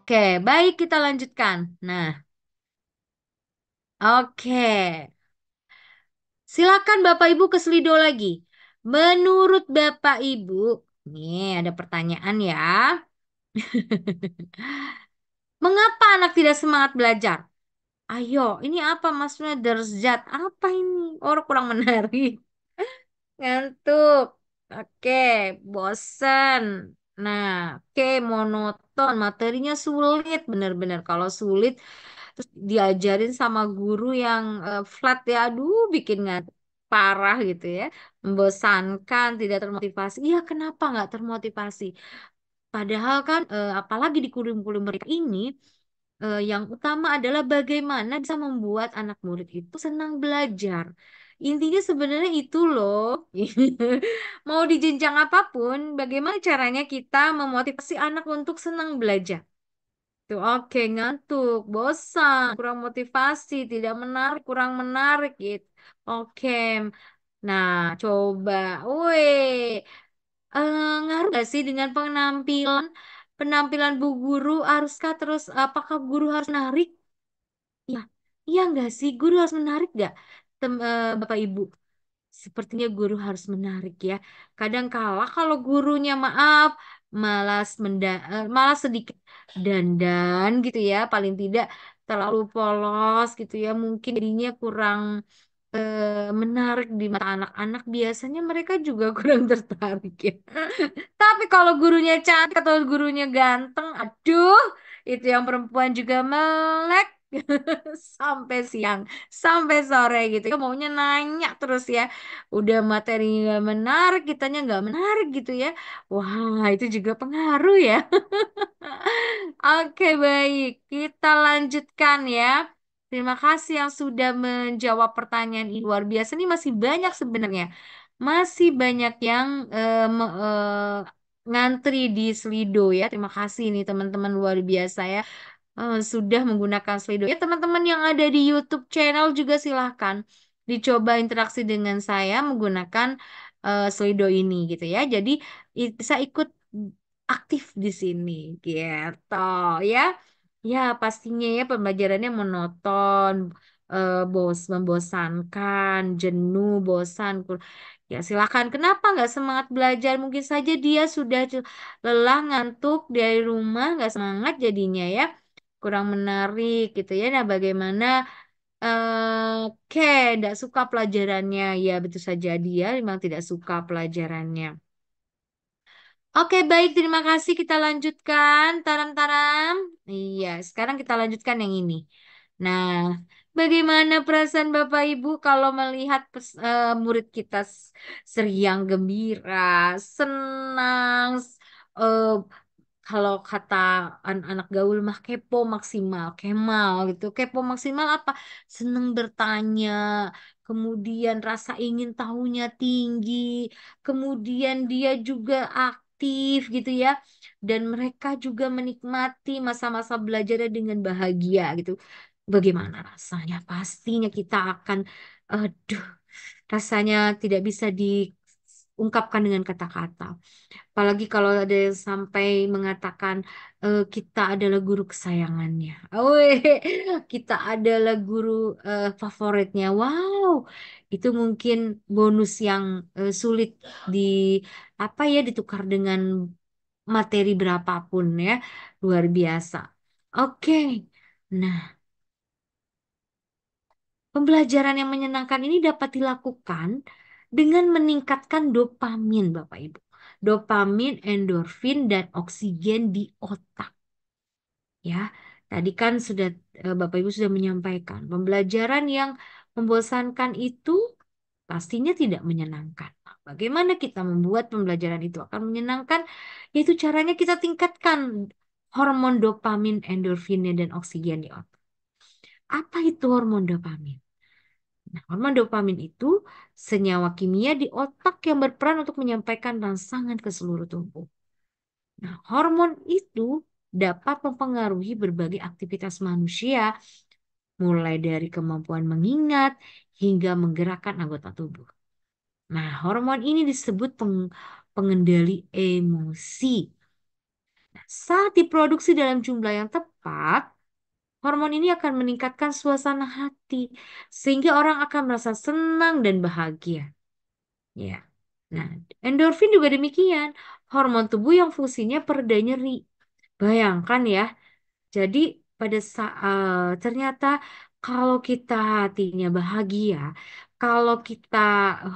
Oke, baik kita lanjutkan. Nah, oke. Silakan Bapak Ibu ke Slido lagi. Menurut Bapak Ibu, nih ada pertanyaan ya. Mengapa anak tidak semangat belajar? Ayo, ini apa maksudnya derzat? Apa ini? Orang kurang menarik. Ngantuk. Oke, bosan. Nah, oke, monoton. Materinya sulit, bener-bener. Kalau sulit, terus diajarin sama guru yang flat ya, aduh, bikin ngantuk parah gitu ya. Membosankan, tidak termotivasi. Iya, kenapa nggak termotivasi? Padahal kan, apalagi di kurikulum mereka ini, yang utama adalah bagaimana bisa membuat anak murid itu senang belajar. Intinya sebenarnya itu loh. Mau di jenjang apapun, bagaimana caranya kita memotivasi anak untuk senang belajar. Tuh, oke, ngantuk, bosan, kurang motivasi, tidak menarik, kurang menarik gitu. Oke, nah coba, weh, ngaruh gak sih dengan penampilan, penampilan bu guru, haruskah terus, apakah guru harus menarik? Iya, iya nggak sih? Guru harus menarik nggak? Bapak Ibu, sepertinya guru harus menarik ya. Kadang kala kalau gurunya maaf, malas sedikit dandan gitu ya, paling tidak terlalu polos gitu ya, mungkin jadinya kurang menarik di mata anak-anak. Biasanya mereka juga kurang tertarik ya. Tapi kalau gurunya cantik atau gurunya ganteng, aduh, itu yang perempuan juga melek sampai siang, sampai sore gitu. Ya, maunya nanya terus ya. Udah materinya nggak menarik, kitanya nggak menarik gitu ya. Wah, itu juga pengaruh ya. Oke, baik. Kita lanjutkan ya. Terima kasih yang sudah menjawab pertanyaan ini. Luar biasa. Ini masih banyak sebenarnya. Masih banyak yang ngantri di Slido ya. Terima kasih nih teman-teman luar biasa ya. Sudah menggunakan Slido. Ya, teman-teman yang ada di YouTube channel juga silahkan dicoba interaksi dengan saya menggunakan Slido ini gitu ya. Jadi bisa ikut aktif di sini gitu ya. Ya, pastinya ya pembelajarannya monoton, membosankan, jenuh, bosan. Ya, silakan. Kenapa nggak semangat belajar? Mungkin saja dia sudah lelah, ngantuk dari rumah, nggak semangat jadinya ya. Kurang menarik gitu ya. Nah, bagaimana oke, tidak suka pelajarannya. Ya, betul saja dia memang tidak suka pelajarannya. Oke, baik. Terima kasih. Kita lanjutkan. Taram-taram. Iya, sekarang kita lanjutkan yang ini. Nah, bagaimana perasaan Bapak Ibu kalau melihat murid kita seriang, gembira, senang, eh, kalau kata anak-anak gaul mah kepo maksimal, kemal gitu. Kepo maksimal apa? Seneng bertanya, kemudian rasa ingin tahunya tinggi, kemudian dia juga aktif gitu ya. Dan mereka juga menikmati masa-masa belajarnya dengan bahagia gitu. Bagaimana rasanya? Pastinya kita akan, aduh, rasanya tidak bisa diungkapkan dengan kata-kata. Apalagi kalau ada yang sampai mengatakan kita adalah guru kesayangannya. Weh, kita adalah guru favoritnya. Wow, itu mungkin bonus yang sulit di apa ya ditukar dengan materi berapapun ya. Luar biasa. Oke. Nah, pembelajaran yang menyenangkan ini dapat dilakukan dengan meningkatkan dopamin, Bapak Ibu. Dopamin, endorfin, dan oksigen di otak. Ya, tadi kan sudah Bapak Ibu sudah menyampaikan pembelajaran yang membosankan itu pastinya tidak menyenangkan. Nah, bagaimana kita membuat pembelajaran itu akan menyenangkan? Yaitu caranya kita tingkatkan hormon dopamin, endorfinnya, dan oksigen di otak. Apa itu hormon dopamin? Nah, hormon dopamin itu senyawa kimia di otak yang berperan untuk menyampaikan rangsangan ke seluruh tubuh. Nah, hormon itu dapat mempengaruhi berbagai aktivitas manusia, mulai dari kemampuan mengingat hingga menggerakkan anggota tubuh. Nah, hormon ini disebut pengendali emosi. Saat diproduksi dalam jumlah yang tepat, hormon ini akan meningkatkan suasana hati sehingga orang akan merasa senang dan bahagia. Ya. Nah, endorfin juga demikian. Hormon tubuh yang fungsinya pereda nyeri. Bayangkan ya. Jadi pada saat ternyata kalau kita hatinya bahagia, kalau kita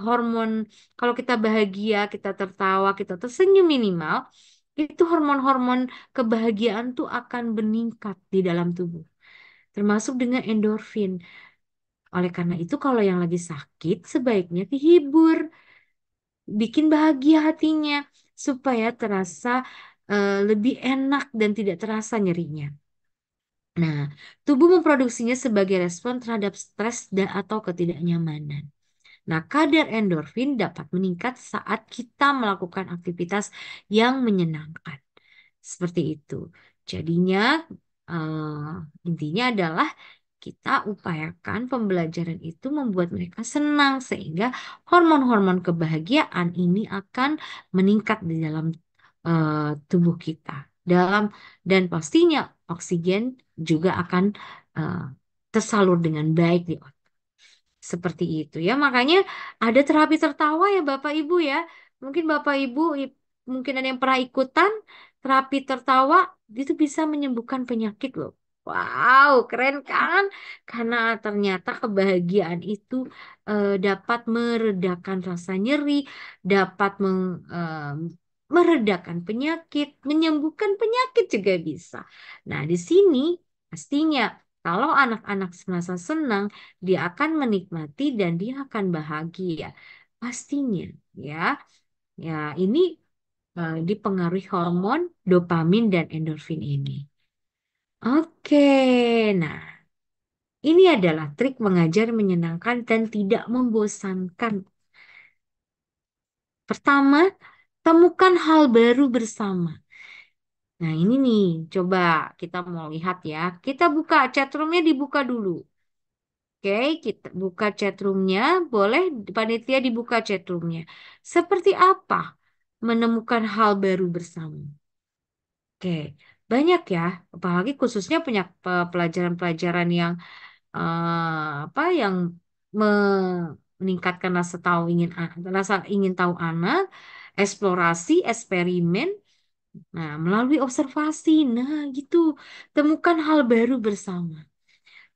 hormon, kalau kita bahagia, kita tertawa, kita tersenyum minimal, itu hormon-hormon kebahagiaan tuh akan meningkat di dalam tubuh, termasuk dengan endorfin. Oleh karena itu, kalau yang lagi sakit, sebaiknya dihibur, bikin bahagia hatinya, supaya terasa lebih enak dan tidak terasa nyerinya. Nah, tubuh memproduksinya sebagai respon terhadap stres dan atau ketidaknyamanan. Nah, kadar endorfin dapat meningkat saat kita melakukan aktivitas yang menyenangkan. Seperti itu. Jadinya, intinya adalah kita upayakan pembelajaran itu membuat mereka senang sehingga hormon-hormon kebahagiaan ini akan meningkat di dalam tubuh kita. Dalam dan pastinya oksigen juga akan eh, tersalur dengan baik di otak. Seperti itu ya. Makanya ada terapi tertawa ya Bapak Ibu ya. Mungkin Bapak Ibu mungkin ada yang pernah ikutan terapi tertawa itu bisa menyembuhkan penyakit loh. Wow, keren kan? Karena ternyata kebahagiaan itu dapat meredakan rasa nyeri, dapat meredakan penyakit, menyembuhkan penyakit juga bisa. Nah, di sini pastinya kalau anak-anak merasa senang, dia akan menikmati dan dia akan bahagia. Pastinya, ya. Ya, ini dipengaruhi hormon dopamin dan endorfin ini. Oke, nah, ini adalah trik mengajar menyenangkan dan tidak membosankan. Pertama, temukan hal baru bersama. Nah, ini nih, coba kita mau lihat ya. Kita buka chatroomnya dibuka dulu. Oke, kita buka chatroomnya. Boleh panitia dibuka chatroomnya. Seperti apa menemukan hal baru bersama? Oke, banyak ya. Apalagi khususnya punya pelajaran-pelajaran yang apa yang meningkatkan rasa tahu rasa ingin tahu anak, eksplorasi, eksperimen. Nah, melalui observasi. Nah, gitu. Temukan hal baru bersama.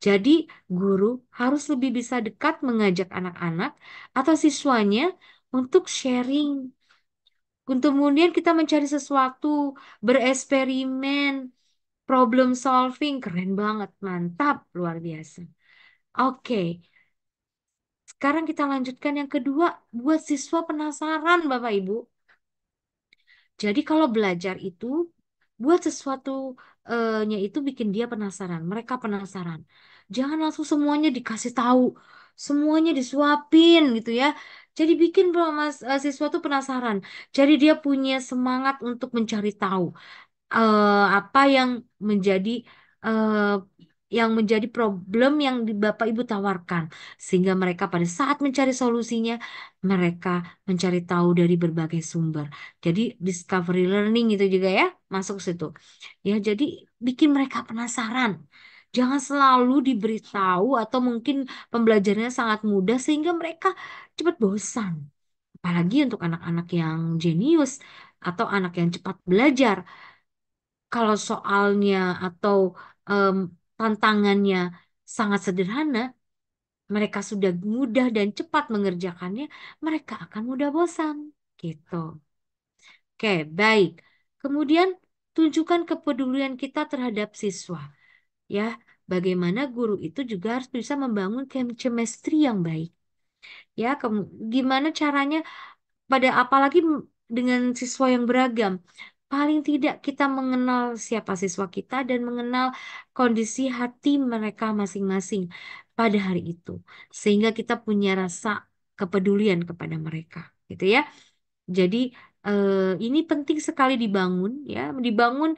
Jadi, guru harus lebih bisa dekat mengajak anak-anak atau siswanya untuk sharing. Untuk kemudian kita mencari sesuatu, bereksperimen, problem solving. Keren banget, mantap, luar biasa. Oke, sekarang kita lanjutkan yang kedua, buat siswa penasaran, Bapak Ibu. Jadi kalau belajar itu buat sesuatu nya itu bikin dia penasaran, mereka penasaran. Jangan langsung semuanya dikasih tahu, semuanya disuapin gitu ya. Jadi bikin siswa tuh penasaran. Jadi dia punya semangat untuk mencari tahu apa menjadi eh, yang menjadi problem yang Bapak Ibu tawarkan sehingga mereka pada saat mencari solusinya mereka mencari tahu dari berbagai sumber. Jadi discovery learning itu juga ya masuk situ. Ya, jadi bikin mereka penasaran. Jangan selalu diberitahu atau mungkin pembelajarannya sangat mudah sehingga mereka cepat bosan. Apalagi untuk anak-anak yang jenius atau anak yang cepat belajar. Kalau soalnya atau em, tantangannya sangat sederhana, mereka sudah mudah dan cepat mengerjakannya, mereka akan mudah bosan. Gitu. Oke, baik. Kemudian tunjukkan kepedulian kita terhadap siswa. Ya, bagaimana guru itu juga harus bisa membangun chemistry yang baik. Ya, gimana caranya pada apalagi dengan siswa yang beragam. Paling tidak kita mengenal siapa siswa kita dan mengenal kondisi hati mereka masing-masing pada hari itu. Sehingga kita punya rasa kepedulian kepada mereka, gitu ya. Jadi ini penting sekali dibangun ya, dibangun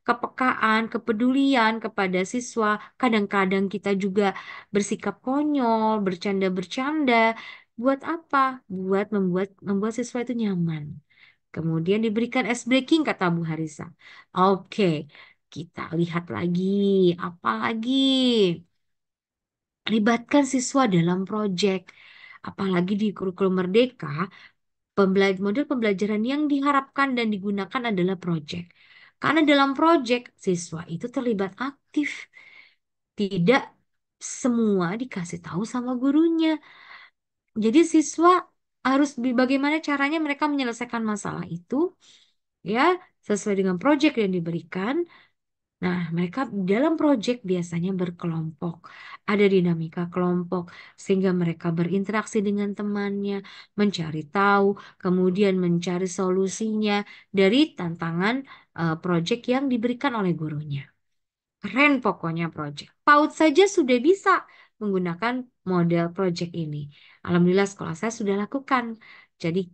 kepekaan, kepedulian kepada siswa. Kadang-kadang kita juga bersikap konyol, bercanda-bercanda. Buat apa? Buat membuat siswa itu nyaman. Kemudian diberikan ice breaking kata Bu Harisa. Oke, kita lihat lagi. Apa lagi? Libatkan siswa dalam proyek. Apalagi di kurikulum Merdeka, model pembelajaran yang diharapkan dan digunakan adalah proyek. Karena dalam proyek, siswa itu terlibat aktif. Tidak semua dikasih tahu sama gurunya. Jadi siswa harus bagaimana caranya mereka menyelesaikan masalah itu ya sesuai dengan proyek yang diberikan. Nah, mereka dalam proyek biasanya berkelompok, ada dinamika kelompok sehingga mereka berinteraksi dengan temannya, mencari tahu, kemudian mencari solusinya dari tantangan proyek yang diberikan oleh gurunya. Keren pokoknya project. PAUD saja sudah bisa menggunakan model project ini. Alhamdulillah sekolah saya sudah lakukan. Jadi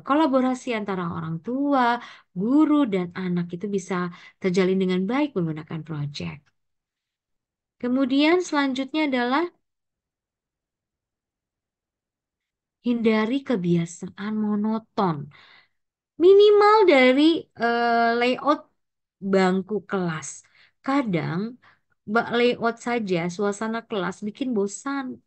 kolaborasi antara orang tua, guru, dan anak itu bisa terjalin dengan baik menggunakan project. Kemudian selanjutnya adalah hindari kebiasaan monoton. Minimal dari layout bangku kelas. Kadang layout saja suasana kelas bikin bosan.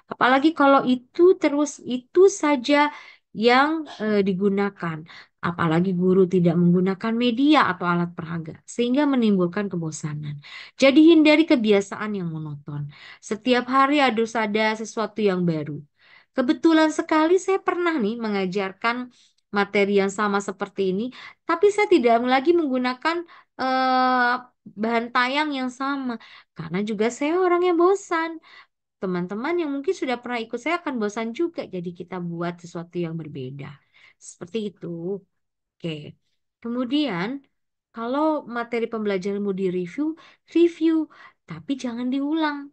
Apalagi kalau itu saja yang digunakan. Apalagi guru tidak menggunakan media atau alat peraga, sehingga menimbulkan kebosanan. Jadi hindari kebiasaan yang monoton. Setiap hari harus ada sesuatu yang baru. Kebetulan sekali saya pernah nih mengajarkan materi yang sama seperti ini, tapi saya tidak lagi menggunakan eh, bahan tayang yang sama, karena juga saya orang yang bosan. Teman-teman yang mungkin sudah pernah ikut saya akan bosan juga. Jadi kita buat sesuatu yang berbeda. Seperti itu. Oke. Kemudian, kalau materi pembelajaran mau direview, review. Tapi jangan diulang.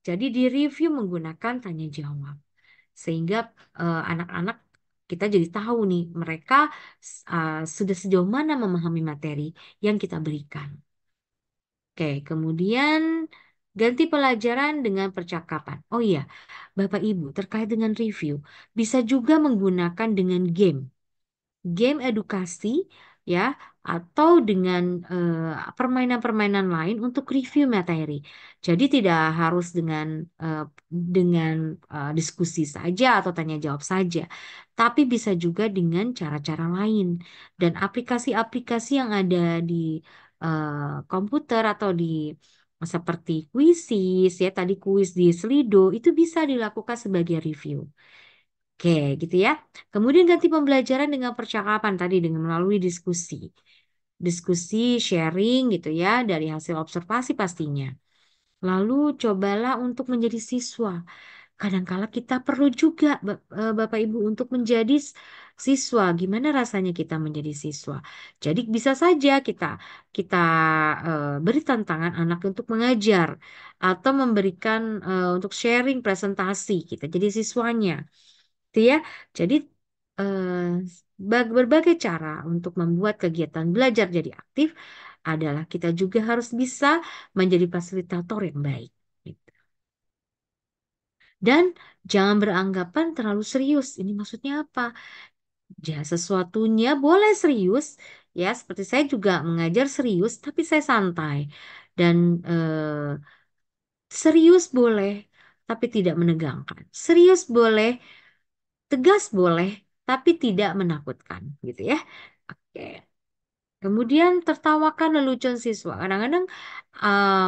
Jadi direview menggunakan tanya jawab. Sehingga anak-anak kita jadi tahu nih mereka sudah sejauh mana memahami materi yang kita berikan. Oke, kemudian ganti pelajaran dengan percakapan. Oh iya, Bapak Ibu, terkait dengan review, bisa juga menggunakan dengan game edukasi ya, atau dengan permainan-permainan lain untuk review materi. Jadi tidak harus dengan diskusi saja atau tanya jawab saja, tapi bisa juga dengan cara-cara lain dan aplikasi-aplikasi yang ada di komputer atau di seperti Quizzes ya tadi kuis di Slido itu bisa dilakukan sebagai review. Oke, gitu ya. Kemudian ganti pembelajaran dengan percakapan tadi dengan melalui diskusi. Diskusi, sharing gitu ya dari hasil observasi pastinya. Lalu cobalah untuk menjadi siswa. Kadangkala kita perlu juga Bapak Ibu untuk menjadi siswa. Gimana rasanya kita menjadi siswa? Jadi bisa saja kita kita beri tantangan anak untuk mengajar atau memberikan untuk sharing presentasi kita jadi siswanya. Gitu ya. Jadi eh, berbagai cara untuk membuat kegiatan belajar jadi aktif adalah kita juga harus bisa menjadi fasilitator yang baik. Gitu. Dan jangan beranggapan terlalu serius. Ini maksudnya apa? Ya, sesuatunya boleh serius, ya. Seperti saya juga mengajar serius, tapi saya santai. Dan serius boleh, tapi tidak menegangkan. Serius boleh, tegas boleh, tapi tidak menakutkan, gitu ya. Oke. Kemudian tertawakan lelucon siswa. Kadang-kadang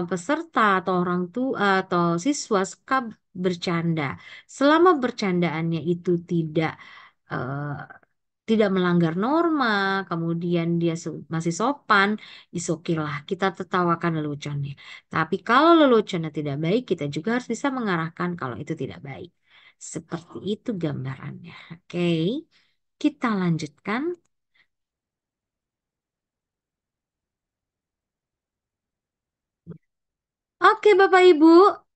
peserta atau orang tua atau siswa suka bercanda. Selama bercandaannya itu eh, tidak melanggar norma, kemudian dia masih sopan, is okay lah. Kita tertawakan leluconnya. Tapi kalau leluconnya tidak baik, kita juga harus bisa mengarahkan kalau itu tidak baik. Seperti itu gambarannya. Oke, kita lanjutkan. Oke, Bapak Ibu,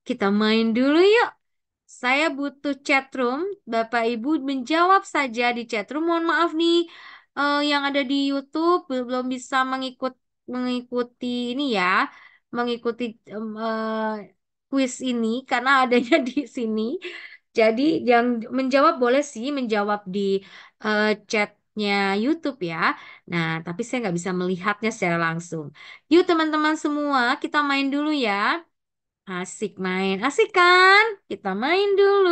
kita main dulu yuk. Saya butuh chat room. Bapak Ibu menjawab saja di chat room. Mohon maaf nih, yang ada di YouTube belum bisa mengikuti ini ya, mengikuti quiz ini karena adanya di sini. Jadi yang menjawab boleh sih menjawab di chat YouTube-nya YouTube ya. Nah, tapi saya nggak bisa melihatnya secara langsung. Yuk teman-teman semua, kita main dulu ya. Asik main, asik kan? Kita main dulu.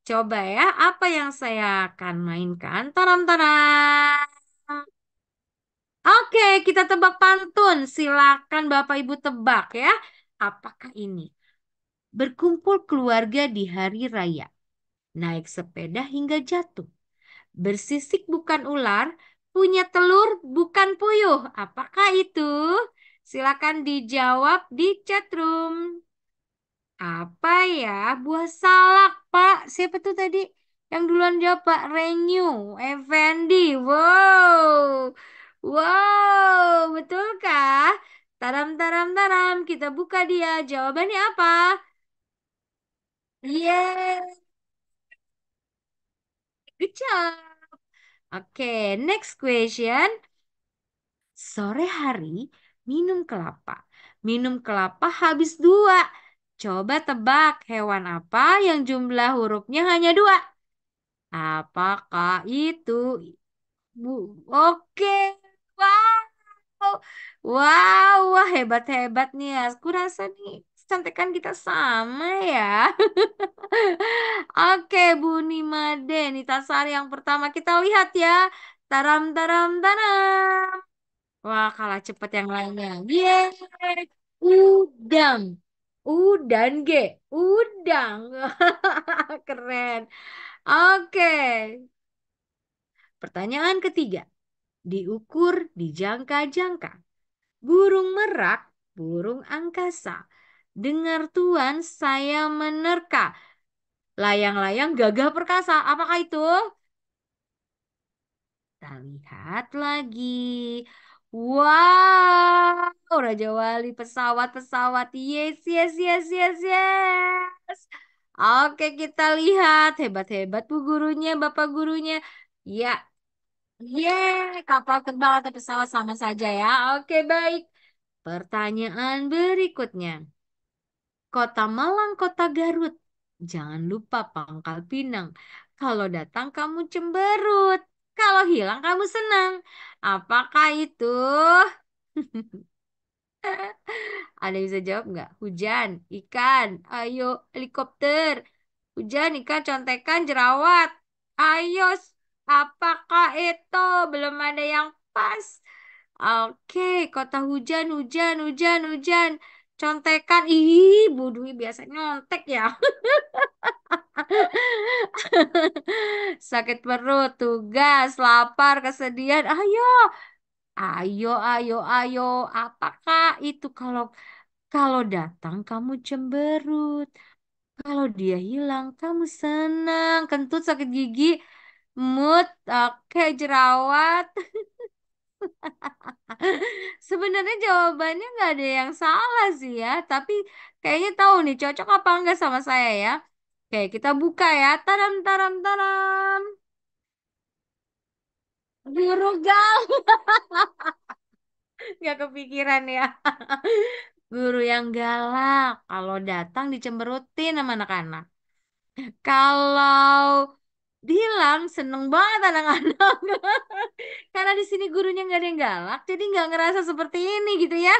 Coba ya, apa yang saya akan mainkan? Taram-taram. Oke, kita tebak pantun. Silakan Bapak Ibu tebak ya. Apakah ini? Berkumpul keluarga di hari raya. Naik sepeda hingga jatuh. Bersisik bukan ular, punya telur bukan puyuh. Apakah itu? Silakan dijawab di chat room. Apa ya? Buah salak, Pak. Siapa tuh tadi? Yang duluan jawab Pak Renyu, Effendi. Wow. Wow, betulkah? Taram, taram, taram. Kita buka dia. Jawabannya apa? Yes. Good job. Oke, next question. Sore hari minum kelapa. Minum kelapa habis dua. Coba tebak hewan apa yang jumlah hurufnya hanya dua? Apakah itu? Bu, oke. Wow. Wow, wah hebat-hebat nih. Aku rasa nih cantikan kita sama ya. Oke, Bu Nimade, Nitasari yang pertama kita lihat ya. Taram, taram, taram. Wah, kalah cepet yang lainnya. Yeay. Udang. Udan, G. Udang. Keren. Oke. Pertanyaan ketiga. Diukur dijangka-jangka. Burung merak, burung angkasa. Dengar tuan, saya menerka. Layang-layang gagah perkasa. Apakah itu? Kita lihat lagi. Wow, Raja Wali pesawat-pesawat. Yes, yes, yes, yes, yes. Oke, kita lihat. Hebat-hebat Bu gurunya, Bapak gurunya. Ya, yeay, kapal terbang atau pesawat sama saja ya. Oke, baik. Pertanyaan berikutnya. Kota Malang, Kota Garut. Jangan lupa Pangkal Pinang. Kalau datang kamu cemberut. Kalau hilang kamu senang. Apakah itu? Ada yang bisa jawab nggak? Hujan, ikan, ayo helikopter. Hujan, ikan, contekan, jerawat. Ayo, apakah itu? Belum ada yang pas. Oke, kota hujan, hujan, hujan, hujan. Contekan, ih, Bu Dwi biasa nyontek ya. Sakit perut, tugas, lapar, kesedihan. Ayo, ayo, ayo, ayo. Apakah itu kalau kalau datang kamu cemberut, kalau dia hilang kamu senang. Kentut, sakit gigi, mood, oke, jerawat. Sebenarnya jawabannya nggak ada yang salah sih ya, tapi kayaknya tahu nih cocok apa enggak sama saya ya. Oke, kita buka ya. Taram, taram, taram. Guru gal, nggak kepikiran ya. Guru yang galak, kalau datang dicemberutin sama anak-anak. Kalau bilang seneng banget anak-anak. Karena di sini gurunya nggak ada yang galak, jadi nggak ngerasa seperti ini gitu ya.